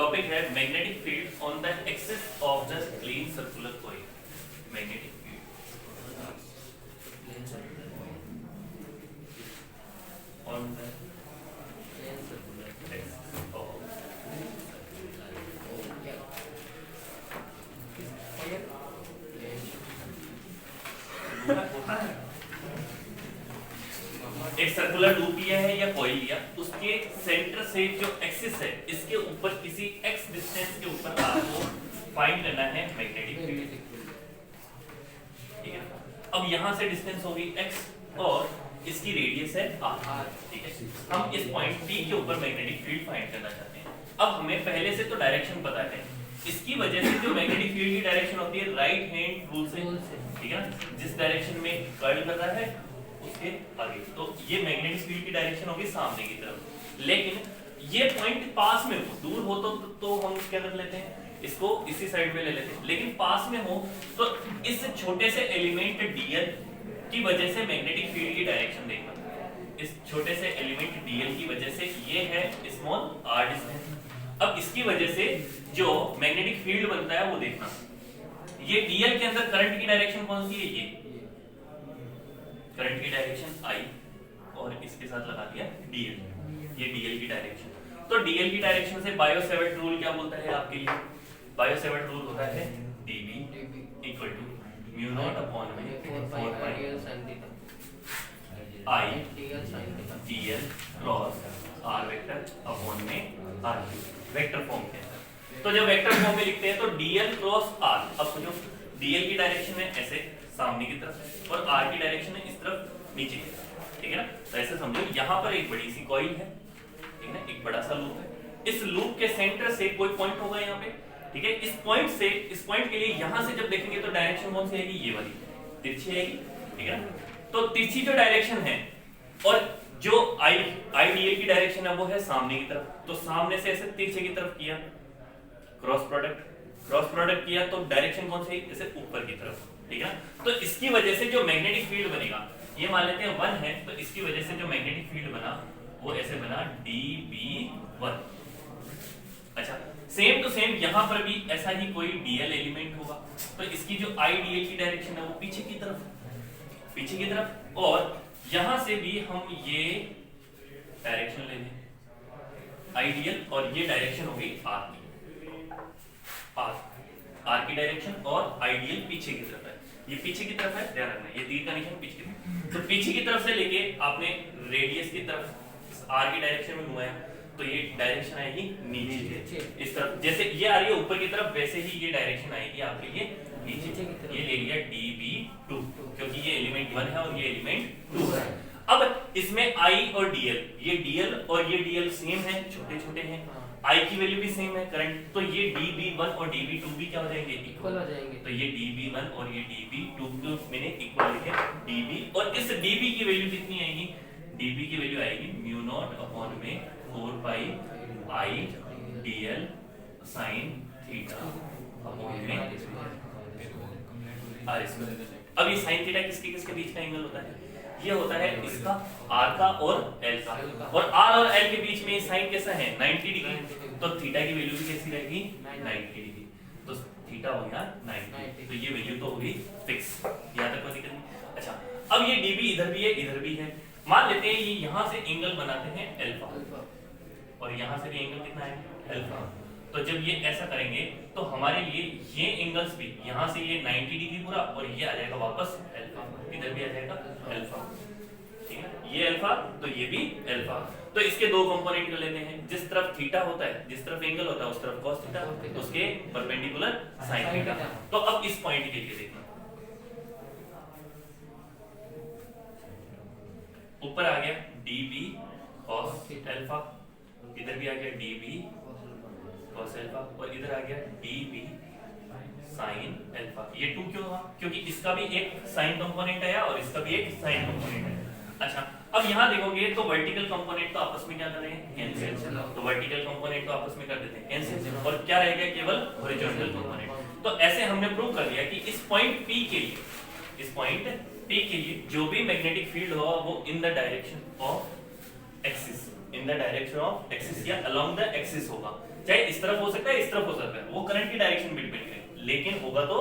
Topic है magnetic field on the axis of the plane circular coil. Magnetic field on the plane circular axis of होता है। एक circular loop लिया है या कॉइल लिया, उसके सेंटर से जो एक्सिस है इसके ऊपर किसी एक्स डिस्टेंस के ऊपर आपको फाइंड करना है मैग्नेटिक फील्ड। ठीक है, अब यहां से डिस्टेंस होगी x और इसकी रेडियस है r। ठीक है, हम इस पॉइंट P के ऊपर मैग्नेटिक फील्ड फाइंड करना चाहते हैं। अब हमें पहले से तो डायरेक्शन पता है, इसकी वजह से जो मैग्नेटिक फील्ड की डायरेक्शन होती है राइट हैंड रूल से। ठीक है ना, जिस डायरेक्शन में कर्ल कर रहा है उसके आगे, तो ये मैग्नेटिक फील्ड की डायरेक्शन होगी सामने की तरफ। लेकिन ये पॉइंट पास में हो, दूर हो तो हम क्या कर लेते हैं, इसको इसी साइड में ले लेते हैं। लेकिन पास में हो तो इस छोटे से एलिमेंट dl की वजह से मैग्नेटिक फील्ड की डायरेक्शन देखना। इस छोटे से एलिमेंट dl की वजह से ये है स्मॉल r डिस्टेंस। अब इसकी वजह से जो मैग्नेटिक फील्ड बनता है वो देखना। ये dl के अंदर करंट की डायरेक्शन कौन सी है, ये करंट की डायरेक्शन I और इसके साथ लगा दिया dl, ये dl की डायरेक्शन। तो dl की डायरेक्शन से बायो-सेवर्ट रूल क्या बोलता है आपके लिए? बायो-सेवर्ट रूल होता है dB equal to mu naught upon में 4 pi I dl cross r vector upon में r वेक्टर फॉर्म के अंदर। तो जब वेक्टर फॉर्म में लिखते हैं तो dl क्रॉस r, अब समझो dl की डायरेक्शन है ऐसे सामने की तरफ और r की डायरेक्शन है इस तरफ नीचे की तरफ। ठीक है ना, तो ऐसे समझो यहाँ पर एक बड़ी सी कॉइल है, ठीक है ना, एक बड़ा सा लूप है। इस लूप के सेंटर से कोई पॉइंट होगा यहाँ पे। ठीक है, इस पॉइंट के लिए यहाँ से जब देखेंगे तो डायरेक्शन कौन सी आएगी, ये वाली तिरछी आएगी। ठीक है ना, तो तिरछी जो डायरेक्शन है और जो dl की डायरेक्शन है वो है सामने की तरफ, तो सामने से ऐसे तिरछे की तरफ किया, क्रॉस प्रोडक्ट किया तो डायरेक्शन कौन सी, ऐसे ऊपर की तरफ। ठीक है, तो इसकी वजह से जो मैग्नेटिक फील्ड बनेगा, ये मान लेते हैं 1 है, तो इसकी वजह से जो मैग्नेटिक फील्ड बना वो ऐसे बना dB1। अच्छा, सेम टू सेम यहाँ पर भी ऐसा ही कोई dl एलिमेंट होगा, तो इसकी जो dl की डायरेक्शन है वो पीछे की तरफ, और यहां से भी हम ये डायरेक्शन ले लें dl, और ये डायरेक्शन होगी r की डायरेक्शन, और dl पीछे की तरफ है, ये पीछे की तरफ है, ध्यान रखना ये तीर का निशान पीछे की तरफ। तो पीछे की तरफ से लेके आपने रेडियस की तरफ r की डायरेक्शन में घुमाया तो ये डायरेक्शन आएगी नीचे इस तरफ, जैसे ये आ रही है ऊपर की तरफ वैसे ही ये डायरेक्शन आएगी आपके लिए नीचे की तरफ। ये ले लिया dB2 क्योंकि ये एलिमेंट 1 है और ये एलिमेंट 2 है। अब इसमें I और dl, ये dl और ये dl सेम है, छोटे छोटे हैं, I की वैल्यू भी सेम है करंट, तो ये dB1 और dB2 भी क्या हो जाएंगे, इक्वल हो जाएंगे। तो ये dB1 और ये dB2 को मैंने इक्वल लिखे dB, और इस dB की वैल्यू कितनी आएगी, dB की वैल्यू आएगी म्यू नॉट अपॉन में 4 pi I dl sin theta upon में r स्क्वायर। अब ये sin थीटा किसके बीच का एंगल होता है, ये होता है इसका r का और l का, और r और l के बीच में साइन कैसा है 90 डिग्री, तो थीटा की वैल्यू भी कैसी रहेगी 90 डिग्री, तो थीटा हो गया 90, तो ये वैल्यू तो होगी फिक्स, यहां तक कोई दिक्कत नहीं। अच्छा, अब ये dB इधर भी है इधर भी है, मान लेते हैं ये यहां से एंगल बनाते हैं अल्फा, और यहां से भी एंगल कितना है अल्फा, तो जब ये ऐसा करेंगे तो हमारे लिए ये एंगल्स भी यहां से ये 90 डिग्री पूरा, और ये आ जाएगा वापस अल्फा, इधर भी आ जाएगा अल्फा। ठीक है, ये अल्फा तो ये भी अल्फा, तो इसके दो कंपोनेंट कर लेते हैं, जिस तरफ थीटा होता है, जिस तरफ एंगल होता है उस तरफ cos थीटा, उसके परपेंडिकुलर sin थीटा। तो अब इस पॉइंट के लिए देखना, ऊपर आ गया dB cos अल्फा, इधर भी आ गया dB cos अल्फा, और इधर आ गया dB sin अल्फा। ये 2 क्यों हुआ, क्योंकि इसका भी एक sin कंपोनेंट आया और इसका भी एक sin कंपोनेंट आया। अच्छा, अब यहाँ देखोगे तो वर्टिकल कंपोनेंट तो आपस में क्या कर रहे हैं, कैंसिल, तो वर्टिकल कंपोनेंट तो आपस में कर देते हैं कैंसिल, और क्या रह गया केवल हॉरिजॉन्टल कंपोनेंट। तो ऐसे हमने प्रूव कर लिया कि इस पॉइंट P के लिए, इस पॉइंट P के लिए जो भी मैग्नेटिक फील्ड होगा वो in the direction of axis, in the direction of axis या अलोंग द एक्सिस होगा। चाहे इस तरफ हो सकता है, इस तरफ हो सकता है, वो करंट की डायरेक्शन पे डिपेंड करे, लेकिन होगा तो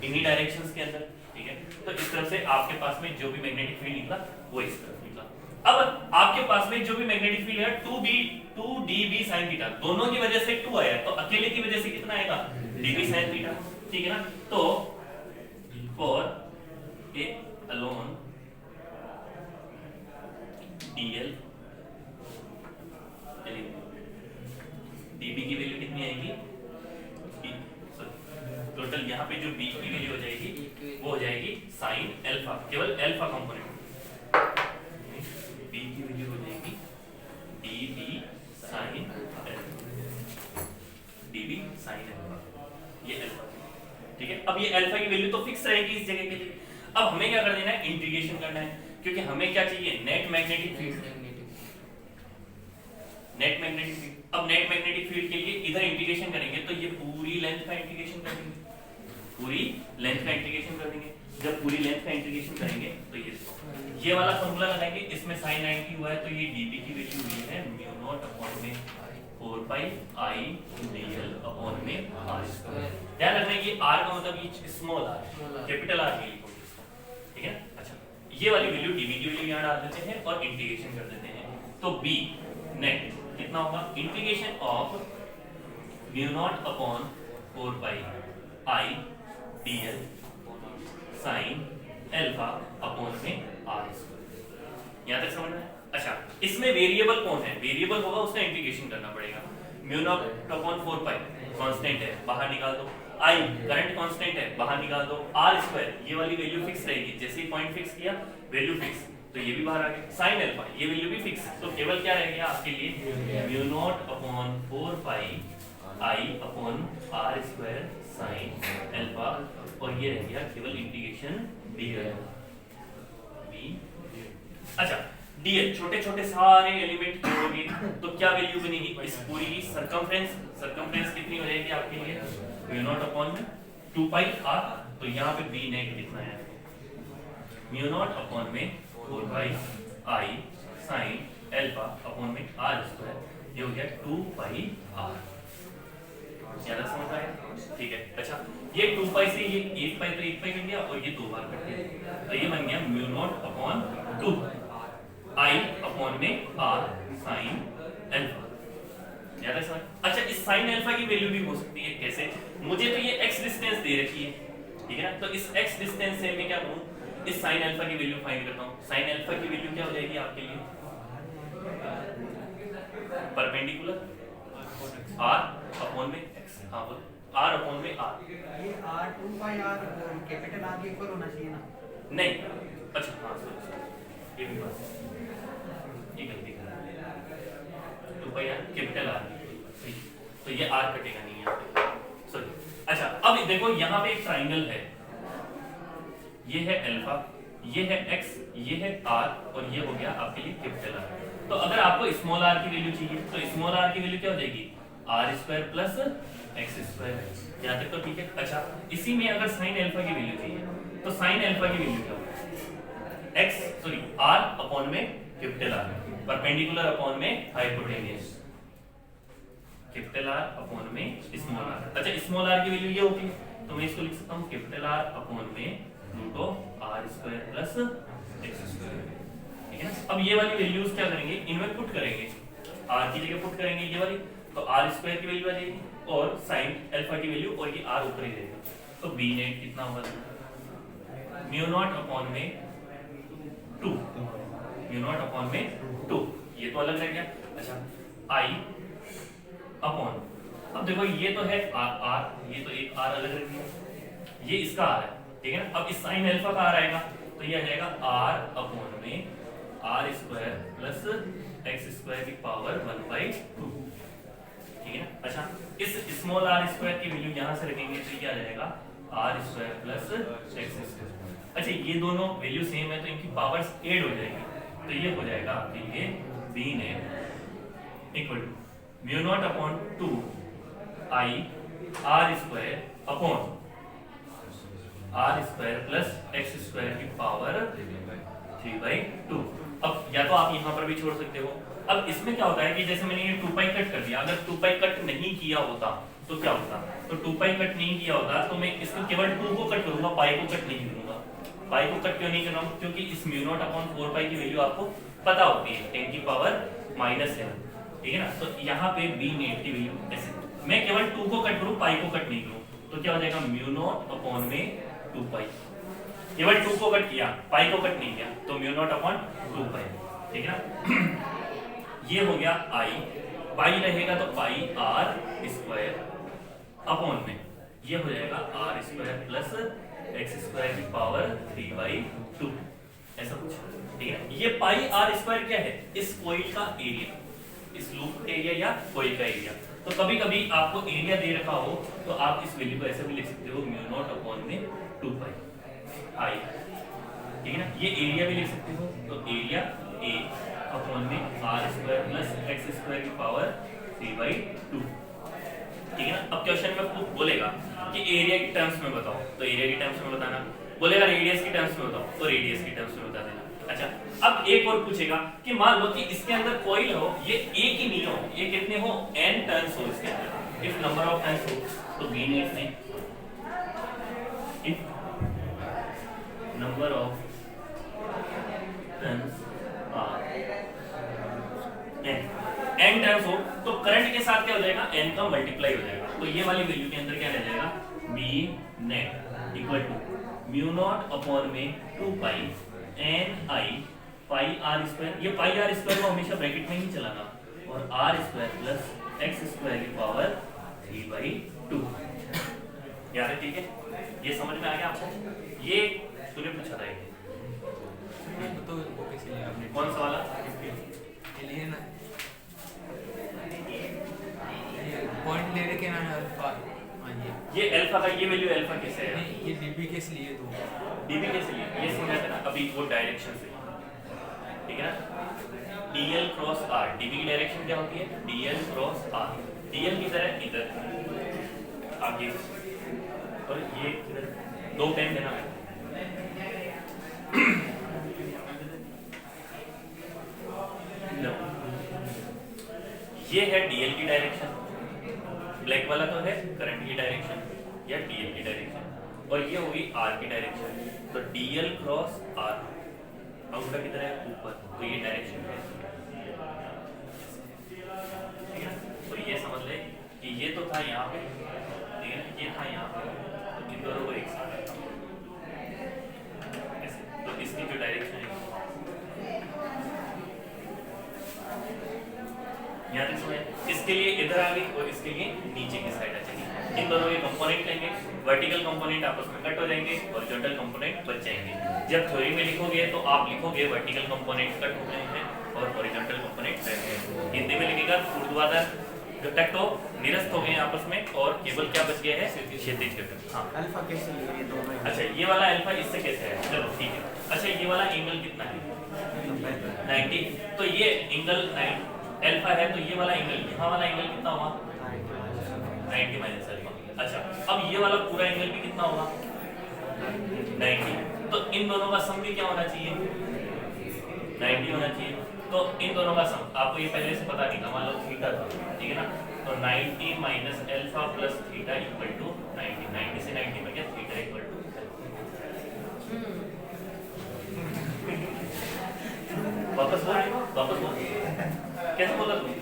इन्हीं डायरेक्शंस के अंदर, ठीक है। तो इस तरफ से आपके पास में जो भी मैग्नेटिक फील्ड निकला वो इस तरफ निकला। अब आपके पास में जो भी मैग्नेटिक फील्ड है 2dB sin थीटा, दोनों की वजह से 2 आया, तो अकेले की वजह से कितना आएगा dB sin थीटा, ठीक है ना। तो for A alone dl dB की वैल्यू कितनी आएगी, टोटल यहाँ पे जो b की वैल्यू हो जाएगी वो हो जाएगी साइन अल्फा, केवल अल्फा कंपोनेंट, b की वैल्यू हो जाएगी dB sin dB sin alpha, ये अल्फा, ठीक है। अब ये अल्फा की वैल्यू तो फिक्स रहेगी इस जगह के लिए। अब हमें क्या कर देना है, इंटीग्रेशन करना है, क्योंकि हमें क्या चाहिए, net magnetic field, net magnetic field. अब नेट मैग्नेटिक फील्ड के लिए इधर इंटीग्रेशन करेंगे तो ये पूरी लेंथ का इंटीग्रेशन कर देंगे, पूरी लेंथ का इंटीग्रेशन कर देंगे। जब पूरी लेंथ का इंटीग्रेशन करेंगे तो ये वाला फॉर्मूला लगाएंगे, इसमें sin 90 हुआ है तो ये dB की वैल्यू हुई है म्यू नॉट अपॉन में 4 पाई I dl अपॉन में r स्क्वायर। ध्यान रखना ये r का मतलब ये स्मॉल r है, कैपिटल R नहीं लिखोगे इसको, ठीक है। अच्छा, ये वाली वैल्यू dB की वैल्यू यहां डाल देते हैं और इंटीग्रेशन कर देते हैं, तो b नेट कितना होगा, integration of mu naught upon 4 pi I dl sin alpha upon में r स्क्वायर। यहां तक समझ में? अच्छा, इसमें वेरिएबल कौन है, वेरिएबल होगा उसका इंटीग्रेशन करना पड़ेगा। म्यू नॉट अपॉन 4 पाई कांस्टेंट है, बाहर निकाल दो, I करंट कांस्टेंट है, बाहर निकाल दो, r स्क्वायर ये वाली वैल्यू फिक्स रहेगी, जैसे ही पॉइंट फिक्स किया वैल्यू फिक्स, तो ये भी बाहर आ गया, sin अल्फा ये वैल्यू भी फिक्स, तो केवल क्या रह गया आपके लिए mu naught upon 4 pi I upon r square sin alpha, और ये रह गया केवल इंटीग्रेशन dl। अच्छा, dl छोटे छोटे सारे एलिमेंट जोड़ोगे तो क्या वैल्यू बनेगी, इस पूरी की सरकमफ्रेंस कितनी हो जाएगी आपके लिए, म्यू नॉट अपॉन में 2 पाई r, तो यहाँ पे b नेट कितना है, म्यू नॉट अपॉन में 4 pi I sin alpha upon में r स्क्वायर, ये हो गया 2 पाई r। ज्यादा समझ आया, ठीक है। अच्छा, ये 2 पाई से ये 1 पाई तो 1 पाई कट गया और ये 2 बार कट गया, तो ये बन गया mu naught upon 2 I upon में r sin अल्फा। ज्यादा समझ? अच्छा, इस sin अल्फा की वैल्यू भी हो सकती है, कैसे, मुझे तो ये x डिस्टेंस दे रखी है, ठीक है ना, तो इस x डिस्टेंस से मैं क्या करूं, इस sin अल्फा की वैल्यू फाइंड करता हूं। sin अल्फा की वैल्यू क्या हो जाएगी आपके लिए, परपेंडिकुलर r अपॉन में x, हां बोल, r अपॉन में r, ये r 2 पाई r कैपिटल R के ऊपर होना चाहिए ना, नहीं, अच्छा हां सॉरी, ये भी बात ये गलती कर रहा है, 2 पाई r कैपिटल R, तो ये r कटेगा नहीं यहाँ पे, सॉरी। अच्छा, अब देखो यहाँ पे एक ट्राइंगल है, ये है अल्फा, ये है x, ये है r, और ये हो गया आपके लिए कैपिटल R। तो अगर आपको स्मॉल r की वैल्यू चाहिए तो स्मॉल r की वैल्यू क्या हो जाएगी, r square plus x square. यहाँ तक तो ठीक है। अच्छा, इसी में अगर sin अल्फा की वैल्यू चाहिए तो sin अल्फा की वैल्यू क्या होगी, r अपॉन में कैपिटल R, परपेंडिकुलर अपॉन में हाइपोटेन्यूज, कैपिटल R अपॉन में स्मॉल r। अच्छा, स्मॉल r की वैल्यू ये होती है, तो मैं इसको लिख सकता हूँ कैपिटल R अपॉन में root of r square plus x square, ठीक है। अब ये वाली वैल्यूज क्या करेंगे, इनमें पुट करेंगे, r की जगह पुट करेंगे ये वाली, तो r स्क्वायर की वैल्यू आ जाएगी और sin अल्फा की वैल्यू, और ये r ऊपर ही रहेगा, तो b नेट कितना होगा, म्यू नॉट अपॉन में 2, म्यू नॉट अपॉन में 2, ये तो अलग रह गया। अच्छा, I अपॉन, अब देखो ये तो है r, ये तो एक r अलग रह गया, ये इसका r है, ठीक है ना। अब इस sin अल्फा का r आएगा तो ये आ जाएगा r अपॉन में r square plus x square की पावर 1/2, ठीक है ना। अच्छा, इस स्मॉल r स्क्वायर की वैल्यू यहां से रखेंगे तो ये आ जाएगा r square plus x square. अच्छा, ये दोनों वैल्यू सेम है तो इनकी पावर्स ऐड हो जाएगी, तो ये हो जाएगा आपके लिए b net equal to mu naught upon 2 I r square upon r square plus x square की पावर 3/2, अब या तो आप यहाँ पर भी छोड़ सकते हो। अब इसमें क्या होता है कि जैसे मैंने ये 2 पाई कट कर दिया, अगर 2 पाई कट नहीं किया होता तो क्या होता, तो 2 पाई कट नहीं किया होता तो मैं इसको केवल 2 को कट करूंगा, पाई को कट नहीं करूंगा। पाई को कट क्यों नहीं कर रहा हूँ, क्योंकि इस म्यू नॉट अपॉन 4 पाई की वैल्यू आपको पता होती है 10 की पावर -7, ठीक है ना। तो यहाँ पे बी नेट की वैल्यू ऐसे, मैं केवल 2 को कट करूँ, पाई को कट नहीं करूँ, तो क्या हो जाएगा म्यू नॉट अपॉन में 2 पाई, केवल 2 को कट किया, पाई को कट नहीं किया, तो म्यू नॉट अपॉन 2 पाई, ठीक है ना। ये हो गया आई, पाई रहेगा तो पाई आर स्क्वायर अपॉन में ये हो जाएगा r square plus x square की पावर 3/2, ऐसा कुछ, ठीक है। ये पाई आर स्क्वायर क्या है, इस कोइल का एरिया, इस लूप एरिया या कोइल का एरिया। तो कभी कभी आपको एरिया दे रखा हो तो आप इस वैल्यू को ऐसे भी लिख सकते हो म्यू नॉट अपॉन में 2 पाई आई, ठीक है ना। ये एरिया भी लिख सकते हो, तो एरिया ए अपॉन में r square plus x square की पावर 3/2, ठीक है ना। अब क्वेश्चन में आपको बोलेगा कि एरिया की टर्म्स में बताओ, तो एरिया की टर्म्स में बताना, बोलेगा रेडियस की टर्म्स में बताओ, तो रेडियस की टर्म्स में बता देना। अच्छा, अब एक और पूछेगा कि मान लो कि इसके अंदर कोइल हो, ये एक ही नहीं हो, ये कितने हो, n टर्न्स हो इसके अंदर, इफ नंबर ऑफ टर्न्स हो तो बी नेट में if number of turns are n turns हो तो करंट के साथ क्या हो जाएगा, n का मल्टीप्लाई हो जाएगा। तो ये वाली वैल्यू के अंदर क्या रह जाएगा, B net equal to mu naught upon में 2 pi N I pi R square, ये पाई आर स्क्वायर को हमेशा ब्रैकेट में ही चलाना, और r square plus x square की पावर 3/2, यार ठीक है, ये समझ में आ गया आपको। ये तूने पूछा था तो वो कैसे लिया आपने? कौन सा वाला, ये लिए ना, ये पॉइंट ले रहे के ना अल्फा, हाँ ये अल्फा का ये वैल्यू अल्फा कैसे है, नहीं ये डीबी कैसे लिए तो डीबी कैसे लिए, ये समझा था ना अभी वो डायरेक्शन से, ठीक है ना। डीएल क्रॉस आर, डीबी की डायरेक्शन क्या होती है, डीएल क्रॉस आर, डीएल की तरह इधर आगे और ये इधर, 2 टाइम देना है। ये है डीएल की डायरेक्शन, ब्लैक वाला तो है करंट की डायरेक्शन या डीएल की डायरेक्शन, और ये होगी आर की डायरेक्शन। तो डीएल क्रॉस आर आउटर की तरह ऊपर, तो ये डायरेक्शन है, ठीक है। तो ये समझ ले कि ये तो था यहाँ पे, ठीक है, ये था यहाँ पे, तो इन दोनों को एक साथ ऐसे, तो इसकी जो डायरेक्शन है यहाँ तक समझ, इसके लिए इधर आ गई और इसके लिए नीचे की साइड आ जाएगी। इन दोनों के कंपोनेंट लेंगे, वर्टिकल कंपोनेंट आपस में कट हो जाएंगे, हॉरिजॉन्टल कंपोनेंट बच जाएंगे। जब थ्योरी में लिखोगे तो आप लिखोगे वर्टिकल कंपोनेंट कट हो गए हैं और हॉरिजॉन्टल कंपोनेंट रह गए। हिंदी में लिखेगा ऊर्ध्वाधर घटक तो निरस्त हो गए आपस में और केवल क्या बच गया है, क्षैतिज घटक। हाँ, अल्फा कैसे लिए दोनों? अच्छा ये वाला अल्फा इससे कैसे है, चलो ठीक है। अच्छा ये वाला एंगल कितना है, 90, तो ये एंगल अल्फा है, तो ये वाला एंगल, यहाँ वाला एंगल कितना हुआ, 90 माइनस अल्फा। अच्छा अब ये वाला पूरा एंगल भी कितना होगा, 90, तो इन दोनों का सम भी क्या होना चाहिए, 90 होना चाहिए। तो इन दोनों का सम आपको ये पहले से पता नहीं था, मान लो थीटा था, ठीक है ना, तो 90 minus alpha plus theta equal to 90, 90 से 90 में क्या, थीटा इक्वल टू, वापस बोल, कैसे बोला तू, है